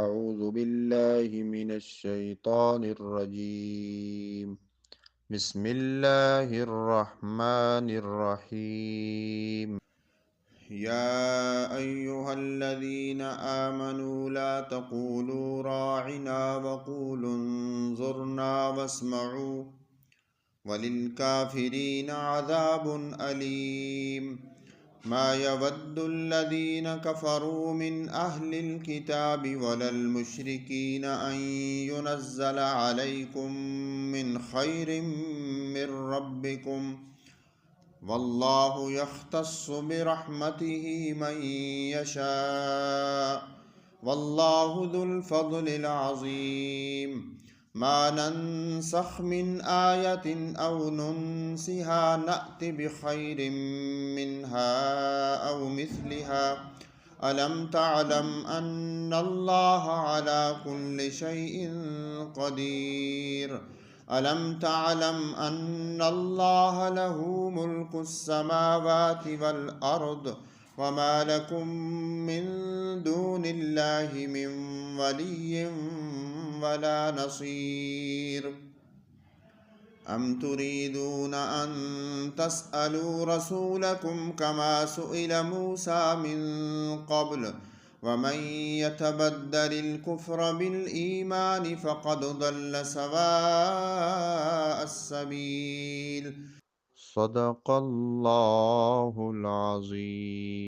अऊज़ु बिल्लाहि मिनश शैतानिर रजीम बिस्मिल्लाहिर रहमानिर रहीम या अय्युहल्लज़ीना आमनू ला तक़ूलू राइना वक़ूलु उन्ज़ुरना वस्मऊ वलिलकाफ़िरीन अज़ाबुन अलीम मा यवद्दुल्लज़ीन कफ़रू मिन अह्लिल किताबि वलल मुश्रिकीन अन युनज़्ज़ल अलैकुम मिन खैरिम मिर रब्बिकुम वल्लाहु यख्तस्सु बिरहमतिही मन यशा वल्लाहु ज़ुल फ़ज़्लिल अज़ीम मा नंसख़ मिन आयतिन औ नुन्सिहा नअति बिखैरिम मिन्हा औ मिस्लिहा अलम तअलम अन्नल्लाह अला कुल्लि शैइन क़दीर अलम तअलम अन्नल्लाह लहू मुल्कुस समावाति वल अर्द वमा लकुम मिन दूनिल्लाहि मिन वलिय्यिन वला नसीर अम तुरीदून अन तस्अलू रसूलकुम कमा सुइल मूसा मिन क़ब्ल वमन यतबद्दलिल कुफ्र बिल ईमान फ़क़द ضल सवाअस सबील सदक़ल्लाहुल अज़ीम।